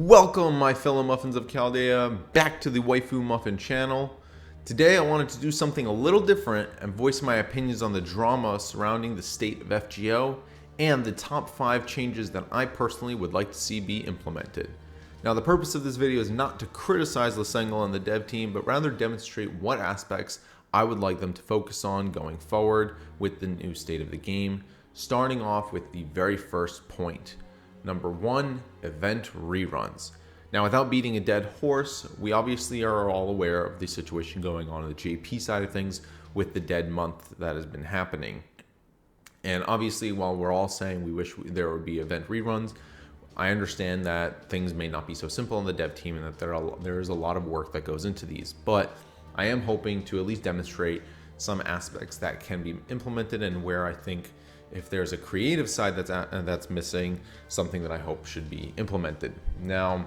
Welcome, my fellow muffins of Chaldea, back to the Waifu Muffin channel. Today I wanted to do something a little different and voice my opinions on the drama surrounding the state of FGO and the top 5 changes that I personally would like to see be implemented. Now, the purpose of this video is not to criticize Lasengle and the dev team, but rather demonstrate what aspects I would like them to focus on going forward with the new state of the game, starting off with the very first point. Number 1, event reruns. Now, without beating a dead horse, we obviously are all aware of the situation going on the JP side of things with the dead month that has been happening. And obviously, while we're all saying we wish there would be event reruns, I understand that things may not be so simple on the dev team and that there is a lot of work that goes into these. But I am hoping to at least demonstrate some aspects that can be implemented and where I think if there's a creative side that's missing, something that I hope should be implemented. Now,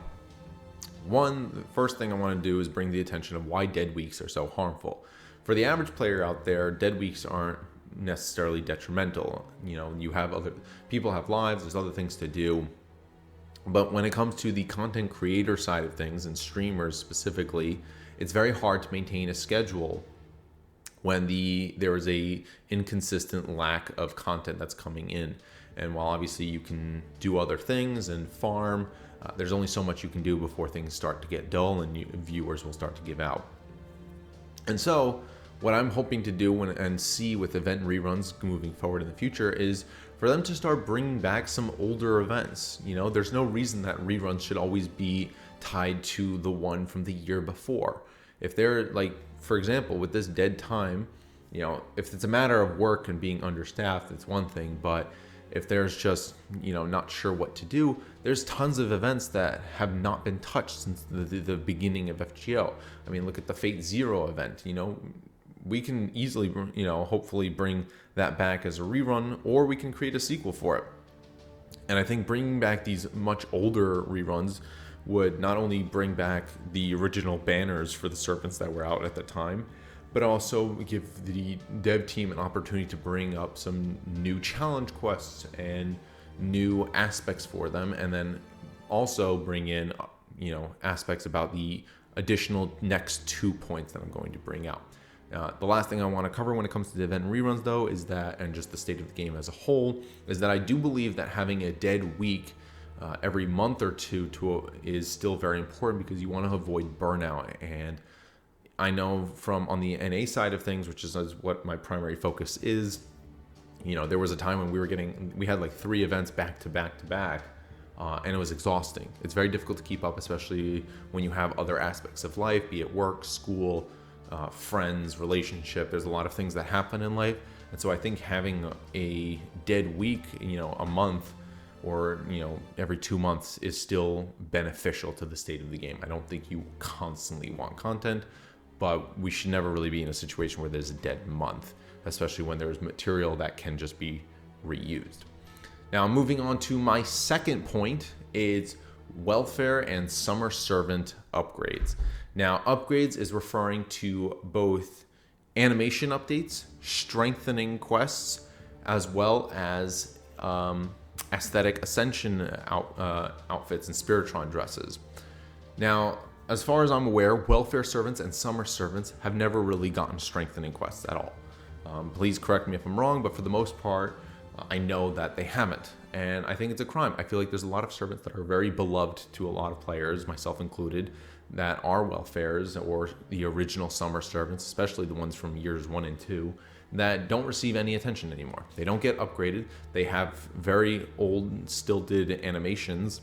the first thing I want to do is bring the attention of why dead weeks are so harmful. For the average player out there, dead weeks aren't necessarily detrimental. You know, people have lives, there's other things to do. But when it comes to the content creator side of things and streamers specifically, it's very hard to maintain a schedule when there is a inconsistent lack of content that's coming in. And while obviously you can do other things and farm, there's only so much you can do before things start to get dull and viewers will start to give out. And so what I'm hoping to do and see with event reruns moving forward in the future is for them to start bringing back some older events. You know, there's no reason that reruns should always be tied to the one from the year before. If they're like, for example, with this dead time, you know, if it's a matter of work and being understaffed, it's one thing. But if there's just, you know, not sure what to do, there's tons of events that have not been touched since the beginning of FGO. I mean, look at the Fate Zero event. You know, we can easily, you know, hopefully bring that back as a rerun, or we can create a sequel for it. And I think bringing back these much older reruns would not only bring back the original banners for the serpents that were out at the time, but also give the dev team an opportunity to bring up some new challenge quests and new aspects for them, and then also bring in, you know, aspects about the additional next 2 points that I'm going to bring out. The last thing I want to cover when it comes to the event reruns, though, is that, and just the state of the game as a whole, is that I do believe that having a dead week every month or two is still very important, because you want to avoid burnout. And I know from on the NA side of things, which is what my primary focus is, you know, there was a time when we had like 3 events back to back to back, and it was exhausting. It's very difficult to keep up, especially when you have other aspects of life, be it work, school, friends, relationship. There's a lot of things that happen in life. And so I think having a dead week, you know, a month, or, you know, every 2 months is still beneficial to the state of the game. I don't think you constantly want content, but we should never really be in a situation where there's a dead month, especially when there's material that can just be reused. Now, moving on to my second point is welfare and summer servant upgrades. Now, upgrades is referring to both animation updates, strengthening quests, as well as aesthetic ascension outfits and Spiritron dresses. Now, as far as I'm aware, welfare servants and summer servants have never really gotten strengthening quests at all. Please correct me if I'm wrong, but for the most part, I know that they haven't. And I think it's a crime. I feel like there's a lot of servants that are very beloved to a lot of players, myself included, that are welfares or the original summer servants, especially the ones from years 1 and 2, that don't receive any attention anymore. They don't get upgraded. They have very old, stilted animations,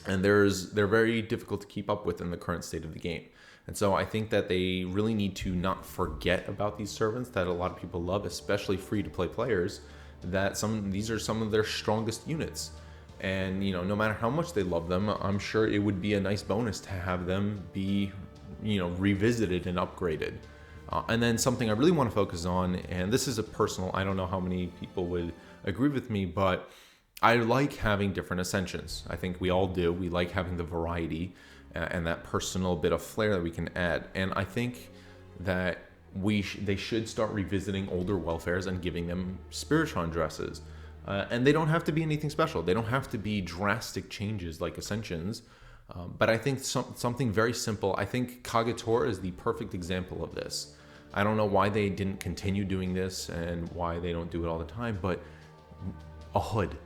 and they're very difficult to keep up with in the current state of the game. And so I think that they really need to not forget about these servants that a lot of people love, especially free-to-play players, that these are some of their strongest units. And, you know, no matter how much they love them, I'm sure it would be a nice bonus to have them be, you know, revisited and upgraded. And then something I really want to focus on, and this is a personal, I don't know how many people would agree with me, but I like having different ascensions. I think we all do. We like having the variety and that personal bit of flair that we can add. And I think that they should start revisiting older welfares and giving them Spiritron dresses. And they don't have to be anything special. They don't have to be drastic changes like Ascensions. But I think something very simple. I think Kagetora is the perfect example of this. I don't know why they didn't continue doing this and why they don't do it all the time, but a hood,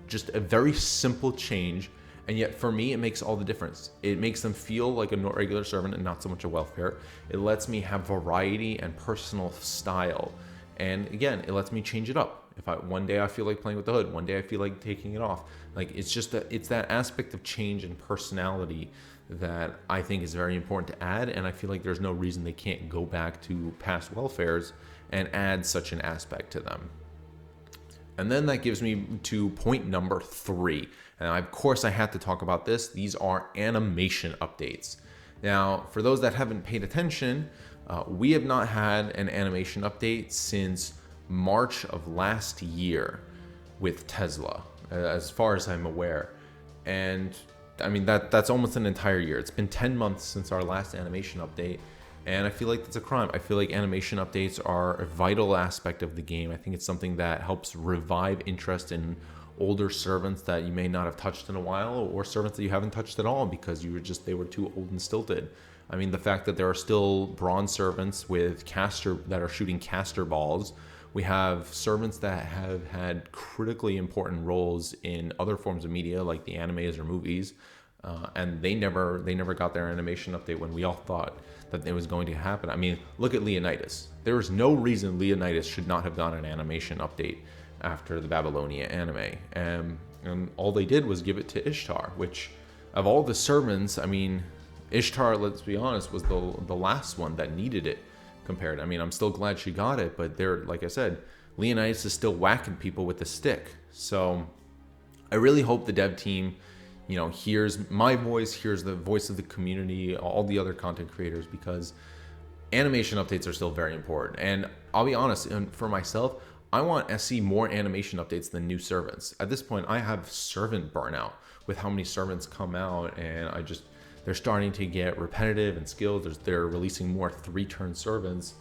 just a very simple change. And yet for me, it makes all the difference. It makes them feel like a regular servant and not so much a welfare. It lets me have variety and personal style. And again, it lets me change it up. If one day I feel like playing with the hood, one day I feel like taking it off. Like it's just it's that aspect of change and personality that I think is very important to add. And I feel like there's no reason they can't go back to past welfares and add such an aspect to them. And then that gives me to point number 3. And of course I had to talk about this. These are animation updates. Now, for those that haven't paid attention, we have not had an animation update since March of last year with Tesla, as far as I'm aware. And I mean, that's almost an entire year. It's been 10 months since our last animation update. And I feel like that's a crime. I feel like animation updates are a vital aspect of the game. I think it's something that helps revive interest in older servants that you may not have touched in a while, or servants that you haven't touched at all because they were too old and stilted. I mean, the fact that there are still bronze servants with that are shooting caster balls. We have servants that have had critically important roles in other forms of media, like the animes or movies, and they never got their animation update when we all thought that it was going to happen. I mean, look at Leonidas. There is no reason Leonidas should not have gotten an animation update after the Babylonia anime. And all they did was give it to Ishtar, which of all the servants, I mean, Ishtar, let's be honest, was the last one that needed it compared. I mean, I'm still glad she got it, but like I said, Leonidas is still whacking people with the stick. So I really hope the dev team, hears my voice, hears the voice of the community, all the other content creators, because animation updates are still very important. And I'll be honest, and for myself, I want to see more animation updates than new servants. At this point, I have servant burnout with how many servants come out, and they're starting to get repetitive and skilled. They're releasing more 3-turn servants,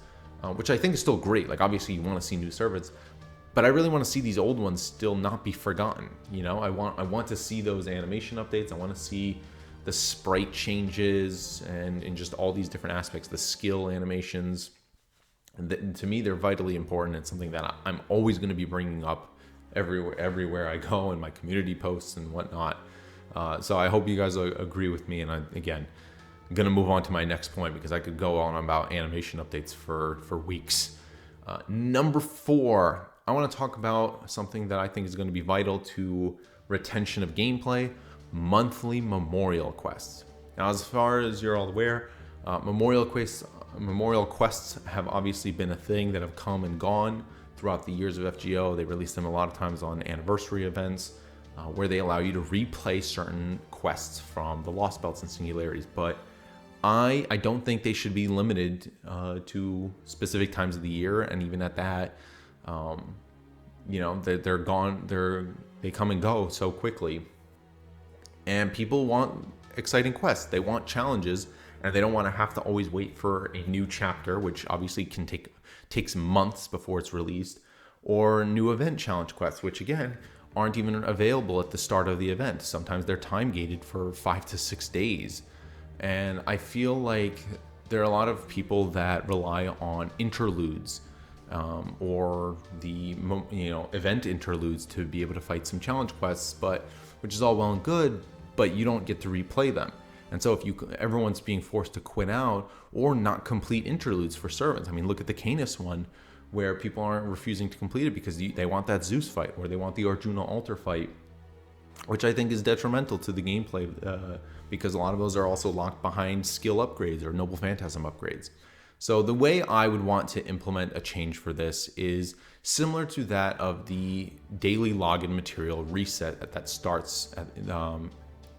which I think is still great. Like, obviously you want to see new servants, but I really want to see these old ones still not be forgotten. I want to see those animation updates. I want to see the sprite changes and just all these different aspects, the skill animations. To me, they're vitally important. It's something that I'm always going to be bringing up everywhere I go in my community posts and whatnot. So I hope you guys agree with me. And I'm going to move on to my next point because I could go on about animation updates for weeks. Number 4, I want to talk about something that I think is going to be vital to retention of gameplay: monthly memorial quests. Now, as far as you're all aware, memorial quests have obviously been a thing that have come and gone throughout the years of FGO. They release them a lot of times on anniversary events, where they allow you to replay certain quests from the Lost Belts and Singularities. But I don't think they should be limited to specific times of the year, and even at that, they're gone. They come and go so quickly, and people want exciting quests. They want challenges, and they don't want to have to always wait for a new chapter, which obviously takes months before it's released, or new event challenge quests, which again aren't even available at the start of the event. Sometimes they're time gated for 5 to 6 days. And I feel like there are a lot of people that rely on interludes or the event interludes to be able to fight some challenge quests, which is all well and good, but you don't get to replay them. And so if everyone's being forced to quit out or not complete interludes for servants. I mean, look at the Canis one, where people aren't refusing to complete it because they want that Zeus fight, or they want the Arjuna altar fight, which I think is detrimental to the gameplay because a lot of those are also locked behind skill upgrades or Noble Phantasm upgrades. So the way I would want to implement a change for this is similar to that of the daily login material reset that starts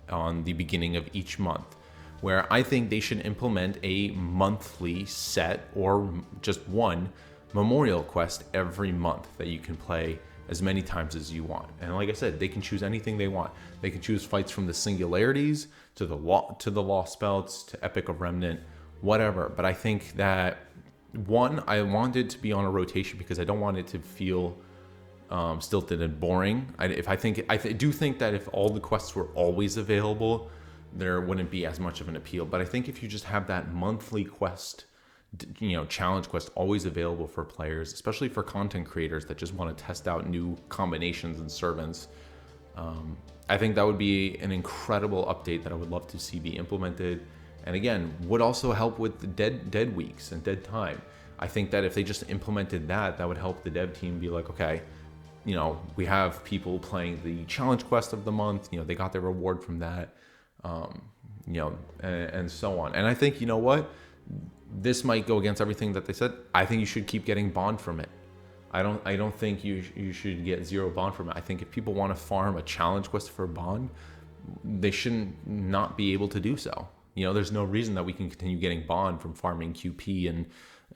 on the beginning of each month, where I think they should implement a monthly set or just one memorial quest every month that you can play as many times as you want. And like I said, they can choose anything they want. They can choose fights from the Singularities to the Lost Belts to Epic of Remnant, whatever. But I think that I want it to be on a rotation because I don't want it to feel stilted and boring. I do think that if all the quests were always available, there wouldn't be as much of an appeal. But I think if you just have that monthly quest, challenge quest always available for players, especially for content creators that just want to test out new combinations and servants, I think that would be an incredible update that I would love to see be implemented. And again, would also help with the dead weeks and dead time. I think that if they just implemented that, that would help the dev team be like, okay, we have people playing the challenge quest of the month, they got their reward from that, and so on. And I think, this might go against everything that they said. I think you should keep getting bond from it. I don't think you should get 0 bond from it. I think if people want to farm a challenge quest for bond, they shouldn't not be able to do so. There's no reason that we can continue getting bond from farming QP and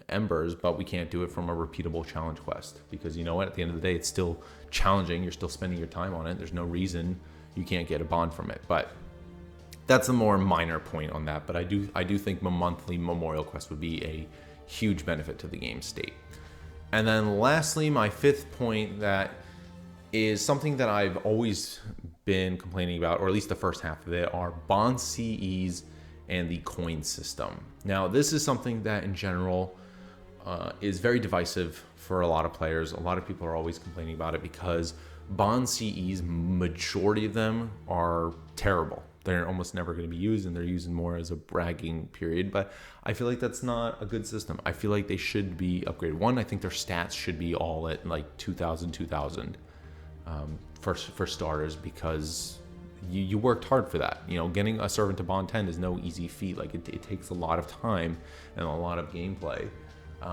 embers, but we can't do it from a repeatable challenge quest, because at the end of the day, it's still challenging. You're still spending your time on it. There's no reason you can't get a bond from it. But that's a more minor point on that. But I do think a monthly memorial quest would be a huge benefit to the game state. And then lastly, my 5th point, that is something that I've always been complaining about, or at least the first half of it, are bond CEs and the coin system. Now, this is something that in general is very divisive for a lot of players. A lot of people are always complaining about it because bond CEs, majority of them are terrible. They're almost never going to be used, and they're used more as a bragging period. But I feel like that's not a good system. I feel like they should be upgraded. One, I think their stats should be all at like 2,000 for starters, because you worked hard for that. Getting a servant to bond 10 is no easy feat. Like it takes a lot of time and a lot of gameplay.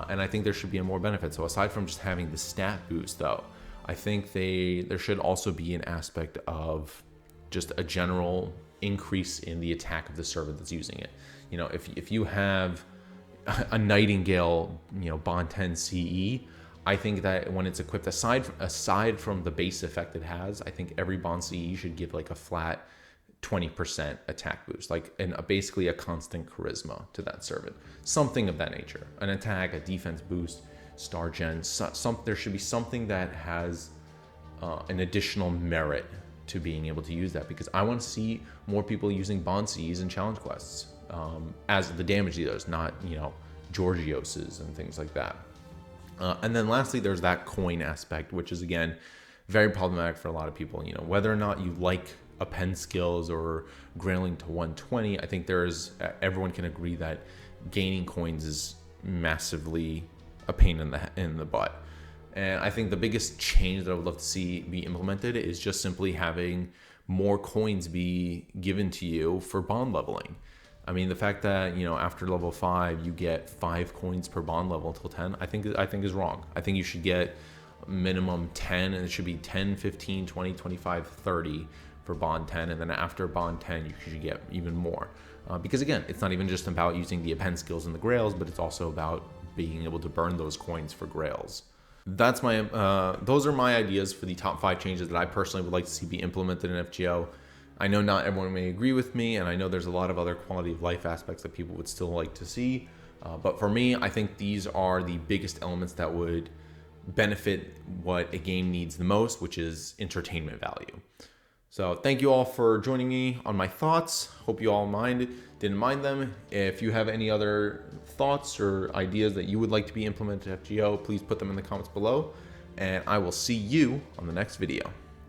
And I think there should be a more benefit. So aside from just having the stat boost, though, I think there should also be an aspect of just a general increase in the attack of the servant that's using it. If you have a Nightingale, bond 10 CE, I think that when it's equipped, aside from the base effect it has, I think every bond CE should give like a flat 20% attack boost, basically a constant charisma to that servant, something of that nature, an attack, a defense boost, star gen, there should be something that has an additional merit to being able to use that, because I want to see more people using bond CEs and challenge quests as the damage dealers, not Georgioses and things like that. And then lastly, there's that coin aspect, which is again very problematic for a lot of people. Whether or not you like append skills or grailing to 120, I think everyone can agree that gaining coins is massively a pain in the butt. And I think the biggest change that I would love to see be implemented is just simply having more coins be given to you for bond leveling. I mean, the fact that, after level 5, you get 5 coins per bond level until 10, I think is wrong. I think you should get minimum 10, and it should be 10, 15, 20, 25, 30 for bond 10. And then after bond 10, you should get even more. Because again, it's not even just about using the append skills and the grails, but it's also about being able to burn those coins for grails. Those are my ideas for the top 5 changes that I personally would like to see be implemented in FGO. I know not everyone may agree with me, and I know there's a lot of other quality of life aspects that people would still like to see. But for me, I think these are the biggest elements that would benefit what a game needs the most, which is entertainment value. So thank you all for joining me on my thoughts. Hope you all didn't mind them. If you have any other thoughts or ideas that you would like to be implemented at FGO, please put them in the comments below, and I will see you on the next video.